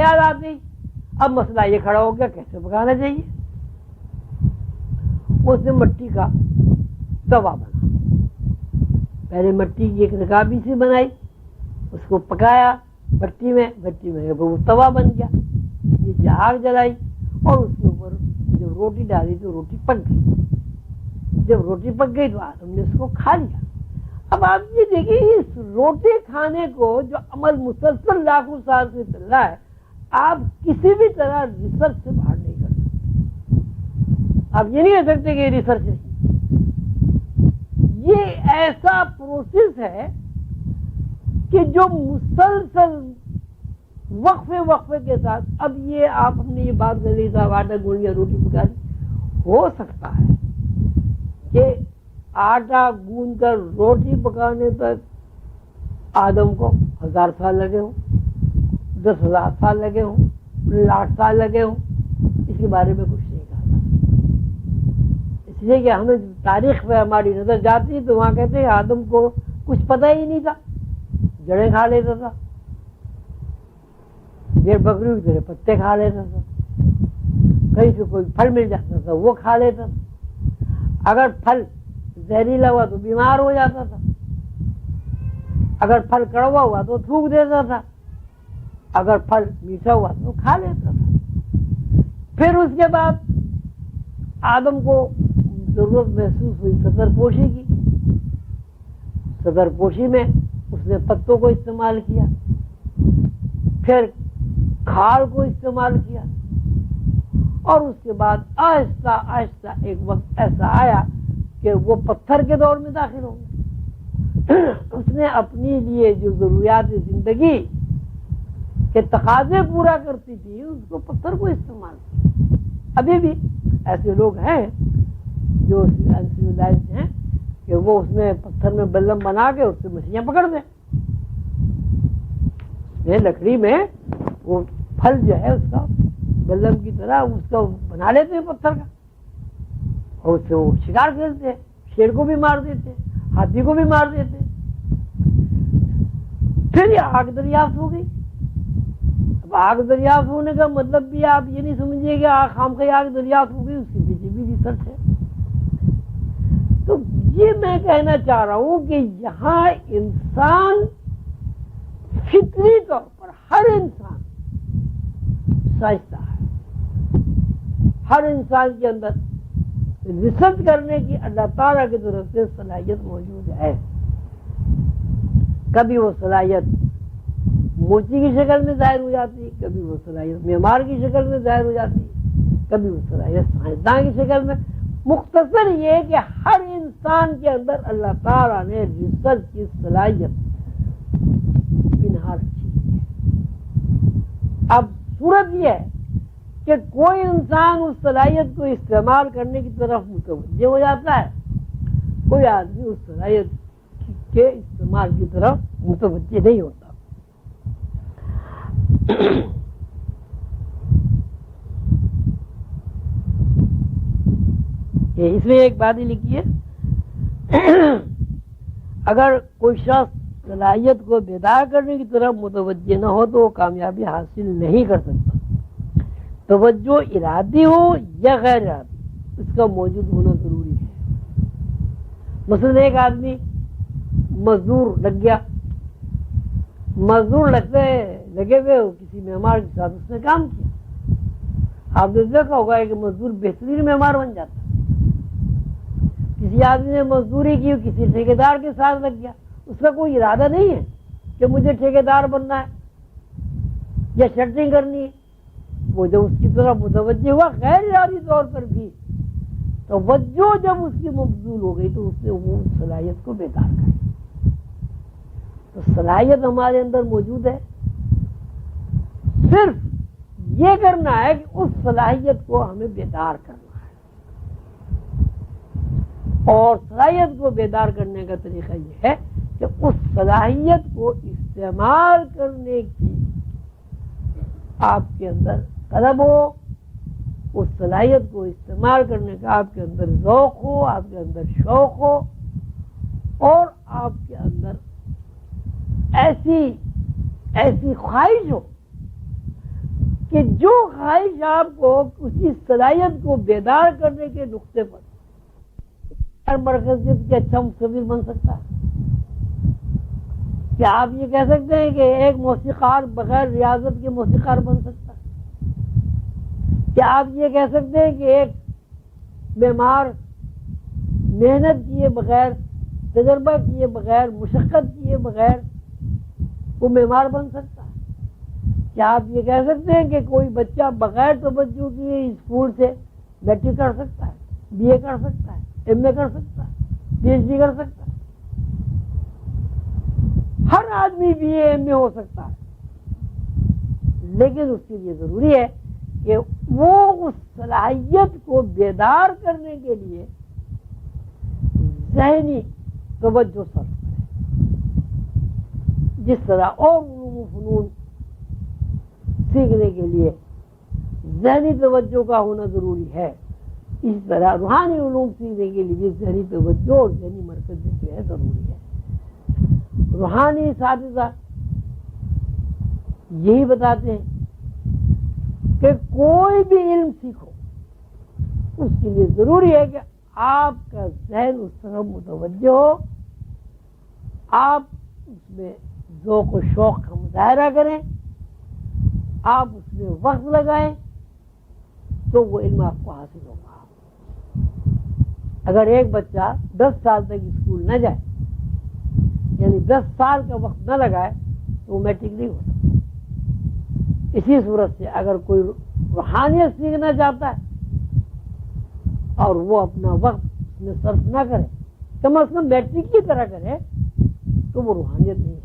یاد آتی. اب مسئلہ یہ کھڑا ہو گیا کیسے پکانا چاہیے. اس نے مٹی کا توا بنا, پہلے مٹی کی ایک رکابی سی بنائی, اس کو پکایا بھٹی میں وہ توا بن گیا, نیچے آگ جلائی اور اس کے اوپر جب روٹی ڈالی تو روٹی پک گئی. جب روٹی پک گئی تو آدم نے اس کو کھا لیا. اب آپ یہ دیکھیں اس روٹی کھانے کو جو عمل مسلسل لاکھوں سال سے چل رہا ہے, آپ کسی بھی طرح ریسرچ سے باہر نہیں کر سکتے. آپ یہ نہیں کہہ سکتے کہ یہ ریسرچ ہے. یہ ایسا پروسیس ہے کہ جو مسلسل وقفے کے ساتھ, اب یہ آپ ہم نے یہ بات کر لی صاحب آٹا گوند یا روٹی پکانی, ہو سکتا ہے کہ آٹا گوند کر روٹی پکانے تک آدم کو 1000 سال لگے ہوں, 10,000 سال لگے ہوں, 1,00,000 سال لگے ہوں, اس کے بارے میں کچھ نہیں کہا جاتا. اس لیے کہ ہمیں تاریخ پہ ہماری نظر جاتی تو وہاں کہتے ہیں آدم کو کچھ پتہ ہی نہیں تھا, جڑیں کھا لیتا تھا, بھیڑ بکری کی طرح پتے کھا لیتا تھا, کہیں سے کوئی پھل مل جاتا تھا وہ کھا لیتا تھا. اگر پھل زہریلا ہوا تو بیمار ہو جاتا تھا, اگر پھل کڑوا ہوا تو تھوک دیتا تھا, اگر پھل میٹھا ہوا تو کھا لیتا تھا. پھر اس کے بعد آدم کو ضرورت محسوس ہوئی صدر پوشی کی. صدر پوشی میں اس نے پتوں کو استعمال کیا, پھر کھال کو استعمال کیا, اور اس کے بعد آہستہ آہستہ ایک وقت ایسا آیا کہ وہ پتھر کے دور میں داخل ہو گئے. اس نے اپنی لیے جو ضروریات زندگی کے تقاضے پورا کرتی تھی اس کو پتھر کو استعمال کیا. ابھی بھی ایسے لوگ ہیں جو انسیولائزڈ ہیں کہ وہ اس میں پتھر میں بلم بنا کے اس سے مچھلیاں پکڑ دیں. لکڑی میں وہ پھل جو ہے اس کا بلم کی طرح اس کا بنا لیتے ہیں پتھر کا, اور اس سے وہ شکار کھیلتے ہیں, شیر کو بھی مار دیتے ہیں, ہاتھی کو بھی مار دیتے ہیں. پھر یہ آگ دریافت ہو گئی. اب آگ دریافت ہونے کا مطلب بھی آپ یہ نہیں سمجھیے کہ خام خواہ آگ دریافت ہو گئی, اس کے پیچھے بھی ریسرچ ہے. تو یہ میں کہنا چاہ رہا ہوں کہ یہاں انسان فطری طور پر ہر انسان سائنسداں ہے, ہر انسان کے اندر ریسرچ کرنے کی اللہ تعالیٰ کی طرف سے صلاحیت موجود ہے. کبھی وہ صلاحیت موچی کی شکل میں ظاہر ہو جاتی, کبھی وہ صلاحیت معمار کی شکل میں ظاہر ہو جاتی, کبھی وہ صلاحیت سائنسداں کی شکل میں. مختصر یہ کہ ہر انسان کے اندر اللہ تعالیٰ نے ریسرچ کی صلاحیت پنہا رکھی ہے. اب صورت یہ ہے کہ کوئی انسان اس صلاحیت کو استعمال کرنے کی طرف متوجہ ہو جاتا ہے, کوئی آدمی اس صلاحیت کے استعمال کی طرف متوجہ نہیں ہوتا. اس میں ایک بات ہی لکھی ہے, اگر کوئی شخص صلاحیت کو بیدار کرنے کی طرف متوجہ نہ ہو تو وہ کامیابی حاصل نہیں کر سکتا. توجہ ارادی ہو یا غیر ارادی, اس کا موجود ہونا ضروری ہے. مثلا ایک آدمی مزدور لگ گیا, مزدور لگے ہوئے کسی معمار کے ساتھ اس نے کام کیا. آپ نے دیکھا ہوگا کہ مزدور بہترین معمار بن جاتا ہے. کسی آدمی نے مزدوری کی کسی ٹھیکیدار کے ساتھ لگ گیا, اس کا کوئی ارادہ نہیں ہے کہ مجھے ٹھیکیدار بننا ہے یا شرٹنگ کرنی ہے. وہ جب اس کی طرف متوجہ ہوا غیر ارادی طور پر بھی, توجہ جب اس کی مبذول ہو گئی تو اس نے وہ صلاحیت کو بیدار کر دی. تو صلاحیت ہمارے اندر موجود ہے, صرف یہ کرنا ہے کہ اس صلاحیت کو ہمیں بیدار کرنا ہے. اور صلاحیت کو بیدار کرنے کا طریقہ یہ ہے کہ اس صلاحیت کو استعمال کرنے کی آپ کے اندر طلب ہو, اس صلاحیت کو استعمال کرنے کا آپ کے اندر ذوق ہو, آپ کے اندر شوق ہو, اور آپ کے اندر ایسی خواہش ہو کہ جو خواہش آپ کو اسی صلاحیت کو بیدار کرنے کے نقطے پر ہر مرکزیت کے اچھا مصور بن سکتا ہے. کیا آپ یہ کہہ سکتے ہیں کہ ایک موسیقار بغیر ریاضت کے موسیقار بن سکتا ہے؟ کیا آپ یہ کہہ سکتے ہیں کہ ایک بیمار محنت کیے بغیر، تجربہ کیے بغیر، مشقت کیے بغیر وہ بیمار بن سکتا ہے؟ کیا آپ یہ کہہ سکتے ہیں کہ کوئی بچہ بغیر توجہ کیے اسکول سے میٹرک کر سکتا ہے، بی اے کر سکتا ہے، ایم اے کر سکتا ہے، پی ایچ ڈی کر سکتا ہے؟ ہر آدمی بی اے ایم اے ہو سکتا ہے، لیکن اس کے لیے ضروری ہے کہ وہ اس صلاحیت کو بیدار کرنے کے لیے ذہنی توجہ صرف کرے. جس طرح اور علوم و فنون سیکھنے کے لیے ذہنی توجہ کا ہونا ضروری ہے، اس طرح روحانی علوم سیکھنے کے لیے ذہنی توجہ اور ذہنی مرکز جو ہے ضروری ہے. روحانی اساتذہ یہی بتاتے ہیں کہ کوئی بھی علم سیکھو اس کے لیے ضروری ہے کہ آپ کا ذہن اس طرف متوجہ ہو، آپ اس میں ذوق و شوق کا مظاہرہ کریں، آپ اس میں وقت لگائیں تو وہ علم آپ کو حاصل ہوگا. اگر ایک بچہ 10 سال تک اسکول نہ جائے، یعنی 10 سال کا وقت نہ لگائے، تو وہ میٹرک نہیں ہو سکتا. اسی صورت سے اگر کوئی روحانیت سیکھنا چاہتا ہے اور وہ اپنا وقت اس میں صرف نہ کرے، کم از کم میٹرک کی طرح کرے، تو وہ روحانیت نہیں